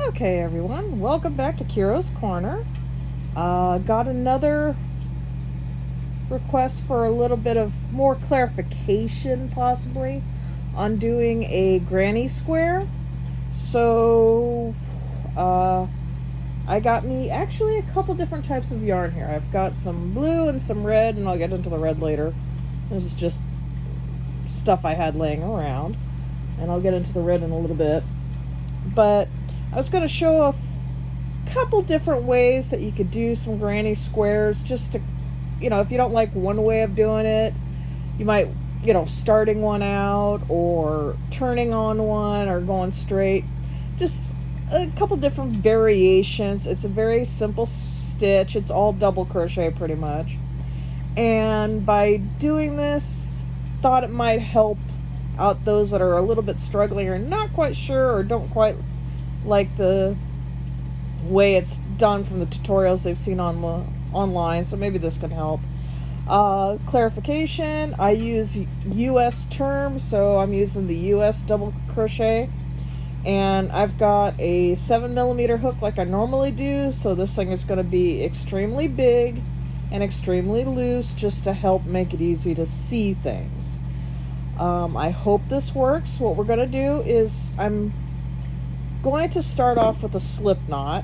Okay, everyone, welcome back to Kiro's Corner. Got another request for a little bit of more clarification, possibly, on doing a granny square. So, I got me actually a couple different types of yarn here. I've got some blue and some red, and I'll get into the red later. This is just stuff I had laying around, and I'll get into the red in a little bit. But I was going to show a couple different ways that you could do some granny squares, just to, if you don't like one way of doing it, you might, starting one out or turning on one or going straight. Just a couple different variations. It's a very simple stitch. It's all double crochet pretty much. And by doing this, thought it might help out those that are a little bit struggling or not quite sure or don't quite like the way it's done from the tutorials they've seen online, so maybe this can help. Clarification, I use US terms, so I'm using the US double crochet, and I've got a 7mm hook like I normally do, so this thing is going to be extremely big and extremely loose just to help make it easy to see things. I hope this works. What we're going to do is I'm going to start off with a slip knot,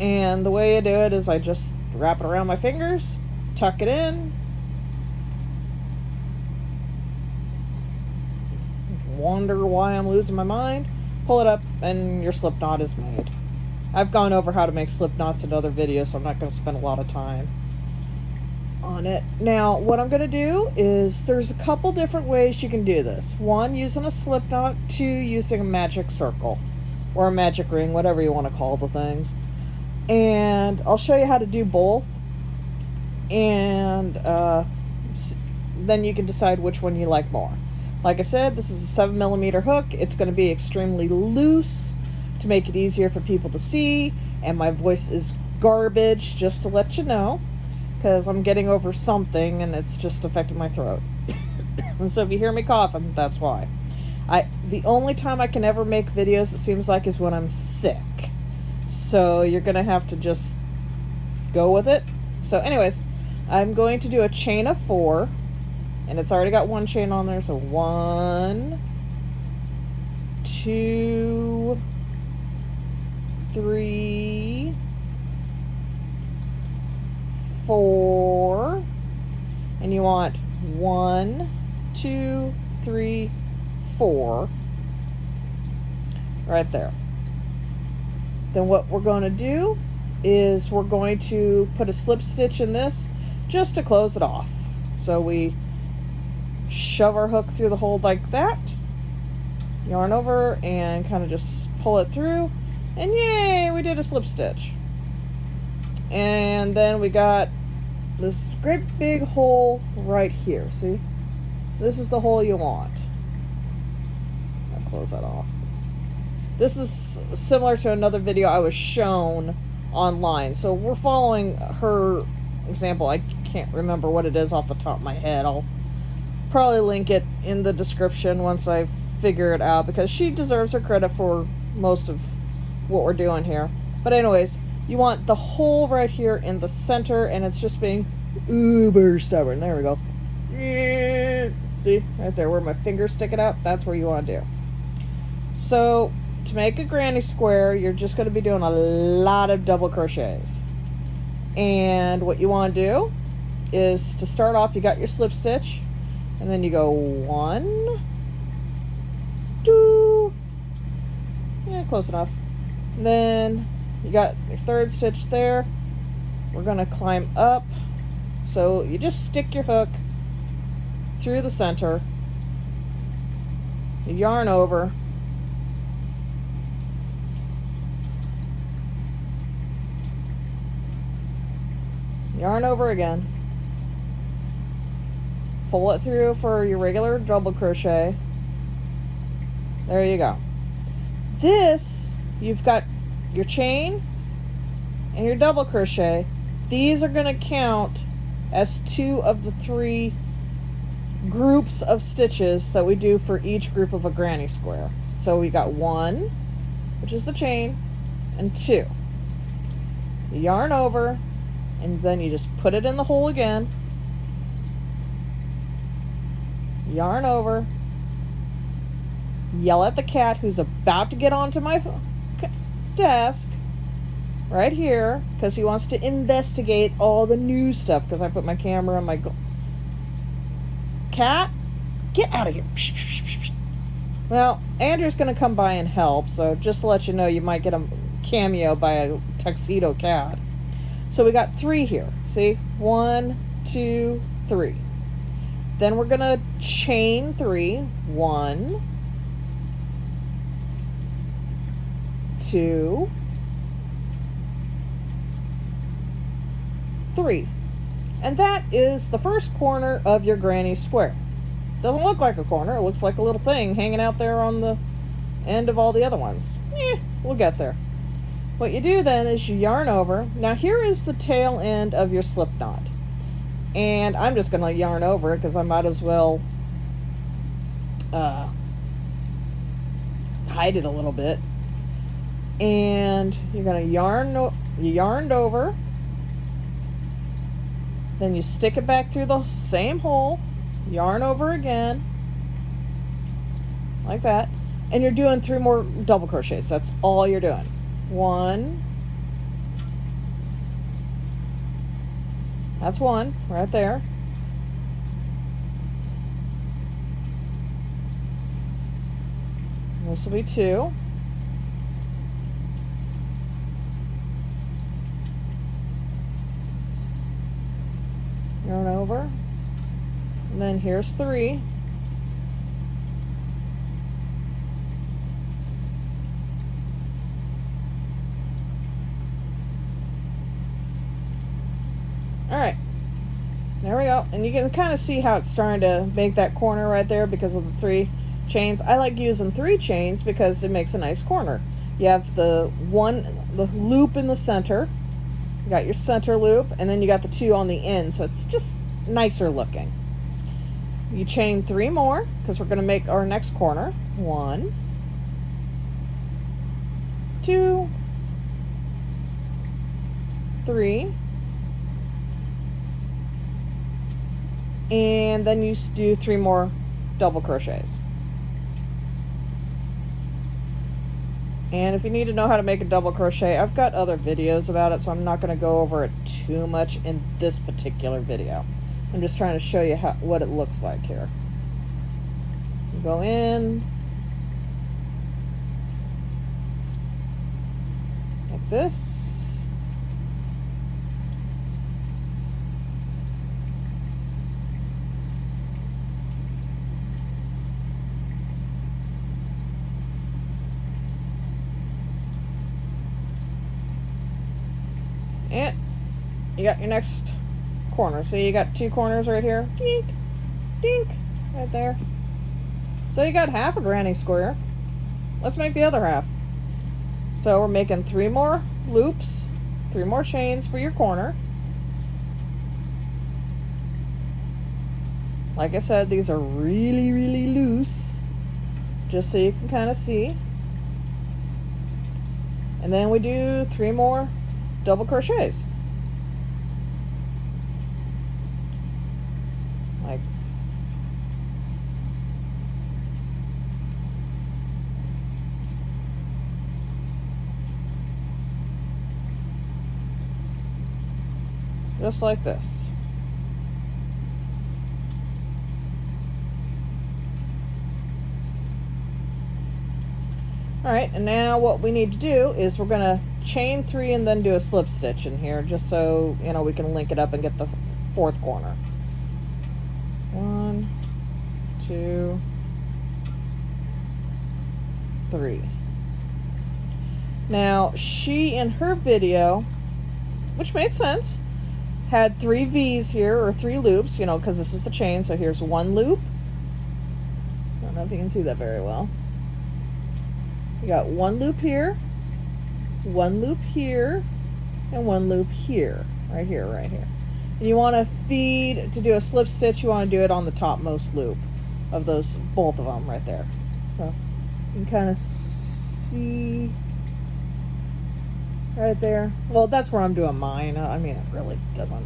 and the way I do it is I just wrap it around my fingers, tuck it in, wonder why I'm losing my mind, pull it up, and your slip knot is made. I've gone over how to make slip knots in other videos, so I'm not going to spend a lot of time on it. Now, what I'm going to do is there's a couple different ways you can do this. One, using a slip knot. Two, using a magic circle or a magic ring, whatever you want to call the things. And I'll show you how to do both, and then you can decide which one you like more. Like I said, this is a 7mm hook. It's going to be extremely loose to make it easier for people to see, and my voice is garbage, just to let you know, because I'm getting over something and it's just affecting my throat. And so if you hear me coughing, that's why. The only time I can ever make videos, it seems like, is when I'm sick. So you're going to have to just go with it. So anyways, I'm going to do a chain of 4, and it's already got one chain on there. So 1, 2, 3, 4, and you want 1, 2, 3, 4 right there. Then what we're going to do is we're going to put a slip stitch in this just to close it off. So we shove our hook through the hole like that, yarn over, and kind of just pull it through, and yay, we did a slip stitch. And then we got this great big hole right here. See? This is the hole you want. I'll close that off. This is similar to another video I was shown online. So we're following her example. I can't remember what it is off the top of my head. I'll probably link it in the description once I figure it out, because she deserves her credit for most of what we're doing here. But anyways, you want the hole right here in the center, and it's just being uber stubborn. There we go. See? Right there where my finger's sticking out, that's where you want to do. So, to make a granny square, you're just going to be doing a lot of double crochets. And what you want to do is, to start off, you got your slip stitch, and then you go 1, 2, yeah, close enough. And then you got your third stitch there. We're going to climb up. So you just stick your hook through the center, you yarn over, yarn over again, pull it through for your regular double crochet. There you go. This, you've got your chain and your double crochet. These are going to count as 2 of the 3 groups of stitches that we do for each group of a granny square. So we got 1, which is the chain, and 2. You yarn over, and then you just put it in the hole again. Yarn over. Yell at the cat who's about to get onto my desk right here because he wants to investigate all the new stuff because I put my camera on my cat, get out of here. Well, Andrew's gonna come by and help, so just to let you know, you might get a cameo by a tuxedo cat. So we got 3 here. See? 1, 2, 3. Then we're gonna chain 3. 1, 2, 3. And that is the first corner of your granny square. Doesn't look like a corner. It looks like a little thing hanging out there on the end of all the other ones. We'll get there. What you do then is you yarn over. Now here is the tail end of your slip knot. And I'm just going to yarn over it because I might as well hide it a little bit. And you're going to you yarned over. Then you stick it back through the same hole. Yarn over again. Like that. And you're doing 3 more double crochets. That's all you're doing. 1. That's 1 right there. This will be 2. Yarn over. And then here's 3. Alright. There we go. And you can kind of see how it's starting to make that corner right there because of the 3 chains. I like using 3 chains because it makes a nice corner. You have the loop in the center. You got your center loop, and then you got the 2 on the end, so it's just nicer looking. You chain 3 more because we're going to make our next corner. 1, 2, 3, and then you do 3 more double crochets. And if you need to know how to make a double crochet, I've got other videos about it, so I'm not going to go over it too much in this particular video. I'm just trying to show you what it looks like here. You go in like this. And you got your next corner. So you got 2 corners right here. Dink, dink, right there. So you got half a granny square. Let's make the other half. So we're making 3 more loops, 3 more chains for your corner. Like I said, these are really, really loose, just so you can kind of see. And then we do 3 more double crochets. Like just like this. Alright, and now what we need to do is we're going to chain 3 and then do a slip stitch in here just so, you know, we can link it up and get the 4th corner. 1, 2, 3. Now, she in her video, which made sense, had 3 V's here, or 3 loops, you know, because this is the chain. So here's 1 loop. I don't know if you can see that very well. You got 1 loop here, 1 loop here, and 1 loop here. Right here, right here. And you want to feed, to do a slip stitch, you want to do it on the topmost loop of those, both of them right there. So You can kind of see right there. Well, that's where I'm doing mine. I mean, it really doesn't,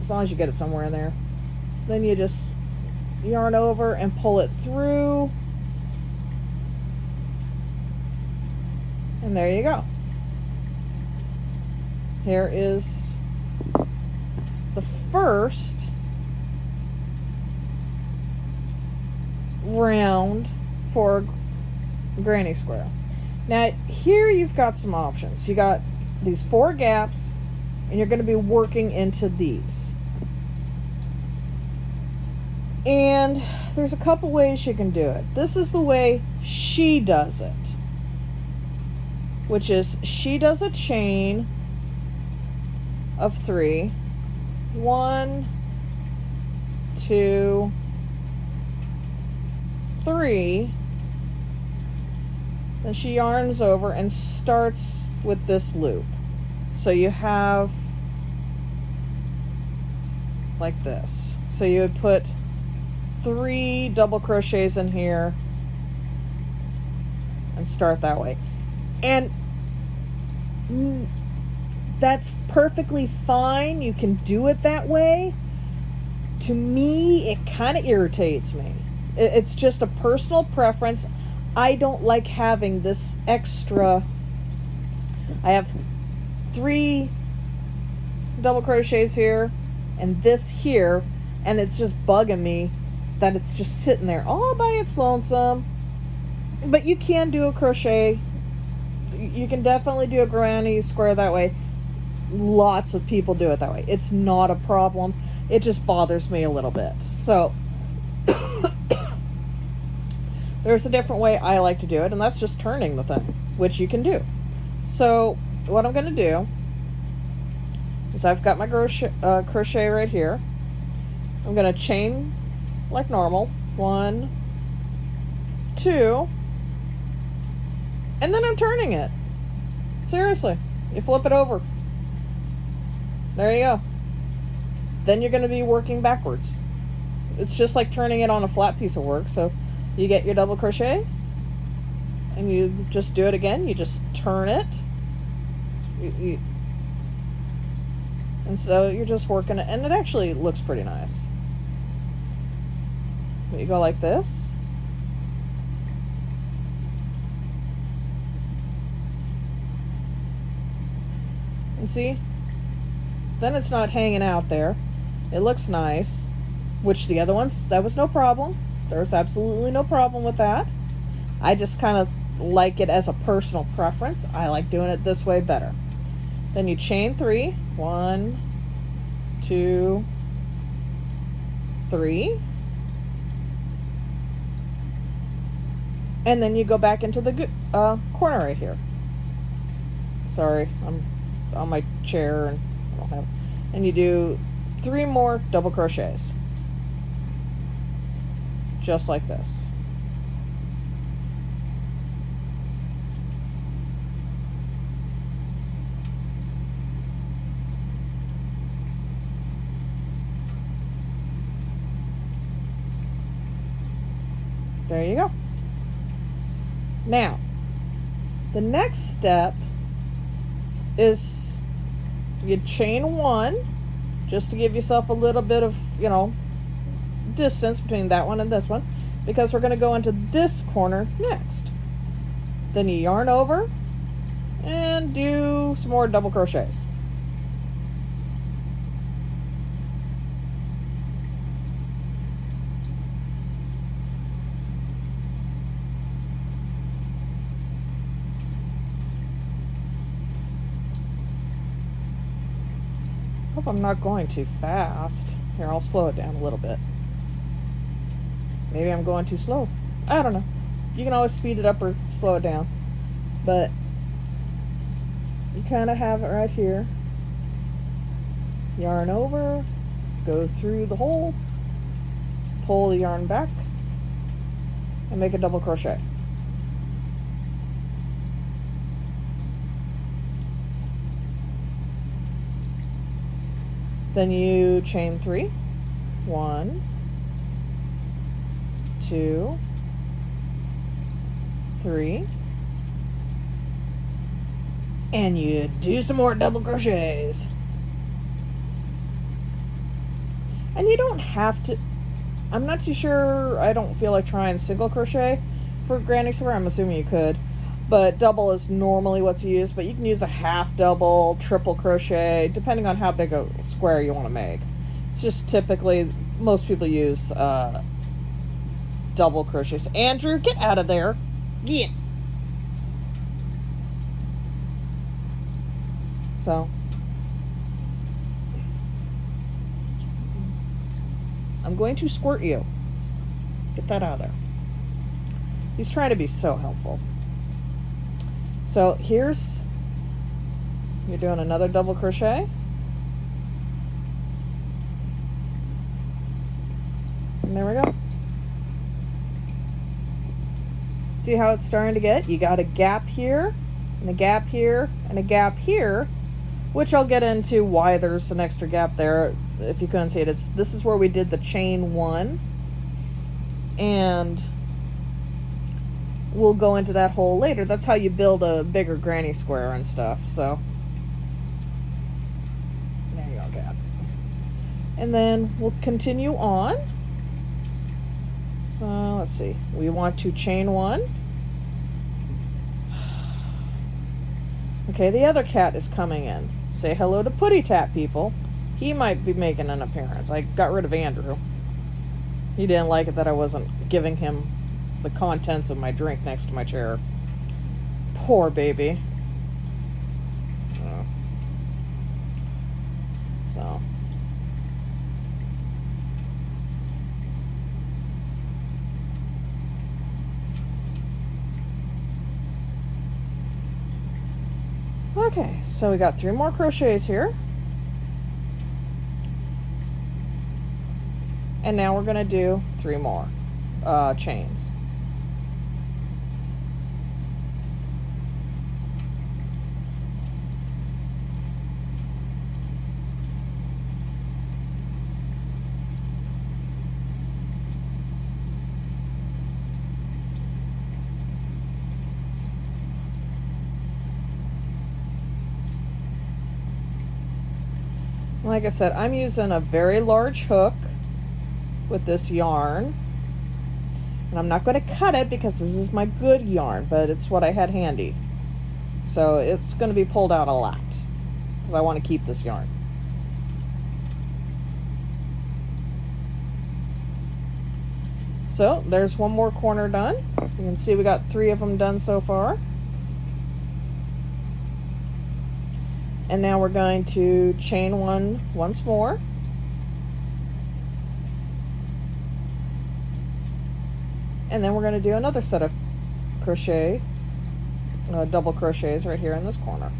as long as you get it somewhere in there. Then you just yarn over and pull it through. And there you go. Here is the first round for granny square. Now here you've got some options. You got these 4 gaps, and you're going to be working into these. And there's a couple ways you can do it. This is the way she does it, which is she does a chain of 3. 1, 2, 3. Then she yarns over and starts with this loop. So you have like this. So you would put 3 double crochets in here and start that way. And that's perfectly fine. You can do it that way. To me, it kind of irritates me. It's just a personal preference. I don't like having this extra. I have 3 double crochets here and this here, and it's just bugging me that it's just sitting there all by its lonesome. But you can do a crochet. You can definitely do a granny square that way. Lots of people do it that way. It's not a problem. It just bothers me a little bit. So there's a different way I like to do it, and that's just turning the thing, which you can do. So what I'm going to do is I've got my crochet right here. I'm going to chain like normal. 1, 2, and then I'm turning it. Seriously, you flip it over. There you go. Then you're going to be working backwards. It's just like turning it on a flat piece of work. So you get your double crochet and you just do it again. You just turn it. And so you're just working it, and it actually looks pretty nice. You go like this. And see? Then it's not hanging out there. It looks nice. Which the other ones, that was no problem. There was absolutely no problem with that. I just kind of like it as a personal preference. I like doing it this way better. Then you chain 3. 1, 2, 3. And then you go back into the corner right here. Sorry, I'm on my chair and I don't have. And you do 3 more double crochets. Just like this. There you go. Now, the next step is you chain 1 just to give yourself a little bit of, distance between that one and this one, because we're going to go into this corner next. Then you yarn over and do some more double crochets. Hope I'm not going too fast. Here, I'll slow it down a little bit. Maybe I'm going too slow. I don't know. You can always speed it up or slow it down. But you kind of have it right here. Yarn over, go through the hole, pull the yarn back, and make a double crochet. Then you chain 3. 1, 2, 3, and you do some more double crochets. And you don't have to, I'm not too sure, I don't feel like trying single crochet for granny square. I'm assuming you could, but double is normally what's used, but you can use a half double, triple crochet, depending on how big a square you want to make. It's just typically, most people use double crochets. Andrew, get out of there. Get. So, I'm going to squirt you. Get that out of there. He's trying to be so helpful. So here's, you're doing another double crochet. And there we go. See how it's starting to get? You got a gap here, and a gap here, and a gap here, which I'll get into why there's an extra gap there. If you couldn't see it, this is where we did the chain 1, and we'll go into that hole later. That's how you build a bigger granny square and stuff. So there you go, gap. And then we'll continue on. So let's see, we want to chain 1. Okay, the other cat is coming in. Say hello to Putty Tap, people. He might be making an appearance. I got rid of Andrew. He didn't like it that I wasn't giving him the contents of my drink next to my chair. Poor baby. So. Okay, so we got 3 more crochets here. And now we're going to do 3 more chains. Like I said, I'm using a very large hook with this yarn, and I'm not going to cut it because this is my good yarn, but it's what I had handy, so it's going to be pulled out a lot because I want to keep this yarn. So there's one more corner done. You can see we got 3 of them done so far. And now we're going to chain 1 once more. And then we're going to do another set of crochet, double crochets right here in this corner.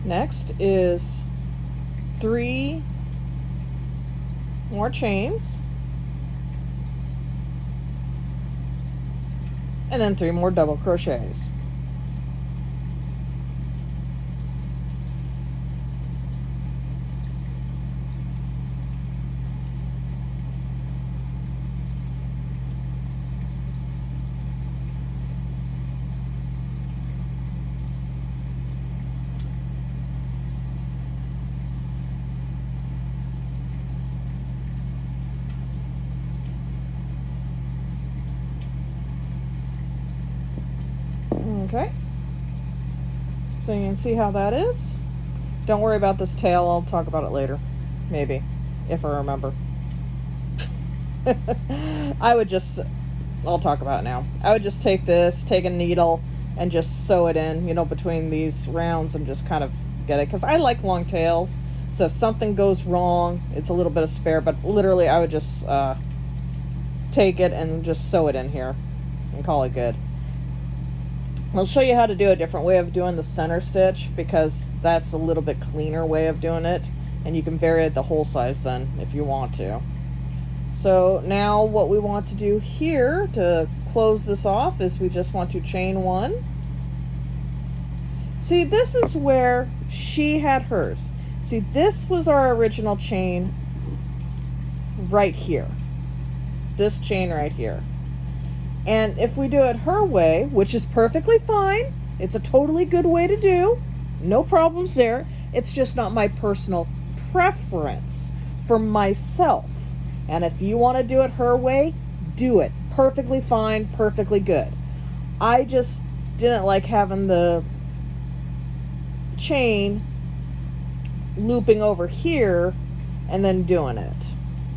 Next is 3 more chains, and then 3 more double crochets. Okay, so you can see how that is. Don't worry about this tail, I'll talk about it later. Maybe, if I remember. I'll talk about it now. I would just take a needle, and just sew it in, between these rounds and just kind of get it. Because I like long tails, so if something goes wrong, it's a little bit of spare, but literally I would just take it and just sew it in here and call it good. I'll show you how to do a different way of doing the center stitch, because that's a little bit cleaner way of doing it, and you can vary it the whole size then if you want to. So now what we want to do here to close this off is we just want to chain one. See, this is where she had hers. See, this was our original chain right here. This chain right here. And if we do it her way, which is perfectly fine, it's a totally good way to do, no problems there. It's just not my personal preference for myself. And if you want to do it her way, do it. Perfectly fine, perfectly good. I just didn't like having the chain looping over here and then doing it,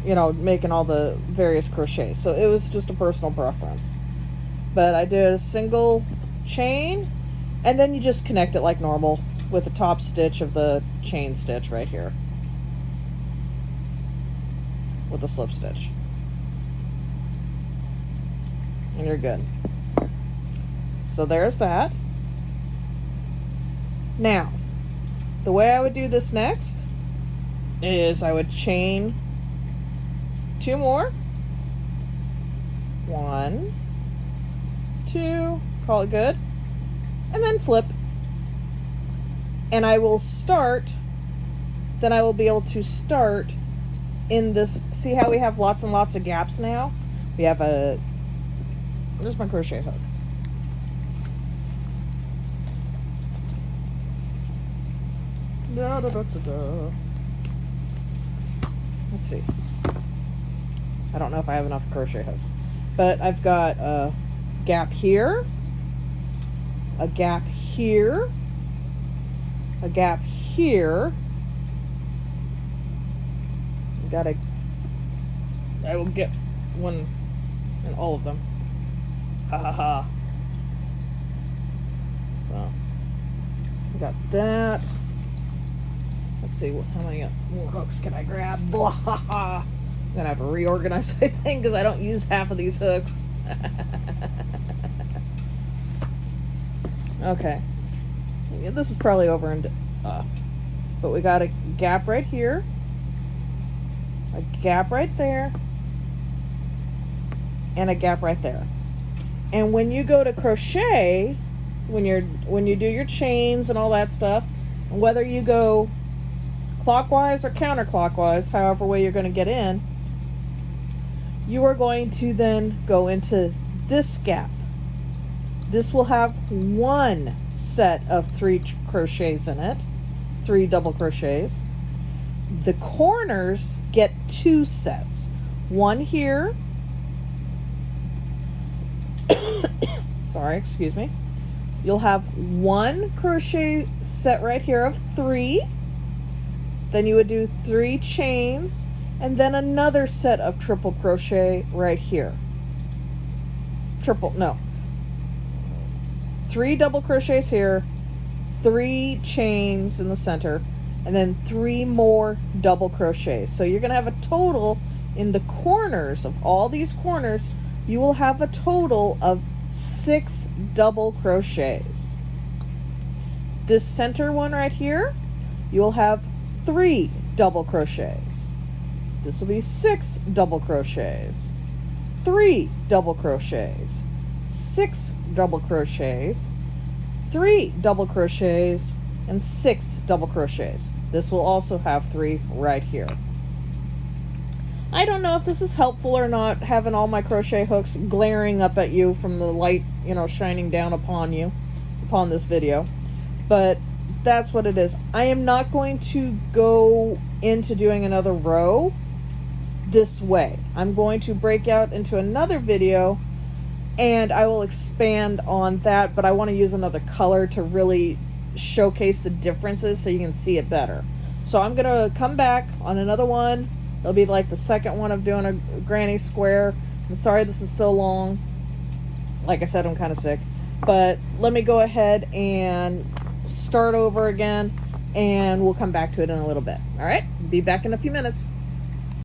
you know, making all the various crochets. So it was just a personal preference. But I did a single chain, and then you just connect it like normal with the top stitch of the chain stitch right here with the slip stitch, and you're good. So there's that. Now, the way I would do this next is I would chain two more. 1, 2, call it good, and then flip. And I will start, then I will be able to start in this. See how we have lots and lots of gaps now? We have a, where's my crochet hook? Da, da, da, da, da. Let's see. I don't know if I have enough crochet hooks, but I've got a gap here, a gap here, a gap here. I will get one in all of them. Ha ha ha. So I got that. Let's see, how many more hooks can I grab? Blah, ha, ha. I'm gonna have to reorganize, I think, because I don't use half of these hooks. Okay. Yeah, this is probably over and but we got a gap right here, a gap right there, and a gap right there. And when you go to crochet, when you do your chains and all that stuff, whether you go clockwise or counterclockwise, however way you're going to get in, you are going to then go into this gap. This will have one set of 3 crochets in it, 3 double crochets. The corners get 2 sets. One here. Sorry, excuse me. You'll have 1 crochet set right here of 3. Then you would do 3 chains, and then another set of triple crochet right here. 3 double crochets here, 3 chains in the center, and then 3 more double crochets. So you're going to have a total in the corners of all these corners, you will have a total of 6 double crochets. This center one right here, you'll have 3 double crochets. This will be 6 double crochets, 3 double crochets, 6 double crochets, 3 double crochets, and 6 double crochets. This will also have 3 right here. I don't know if this is helpful or not, having all my crochet hooks glaring up at you from the light, you know, shining down upon you, upon this video, but that's what it is. I am not going to go into doing another row this way. I'm going to break out into another video and I will expand on that, but I want to use another color to really showcase the differences so you can see it better. So I'm going to come back on another one. It'll be like the second one of doing a granny square. I'm sorry this is so long. Like I said, I'm kind of sick. But let me go ahead and start over again, and we'll come back to it in a little bit. All right? Be back in a few minutes.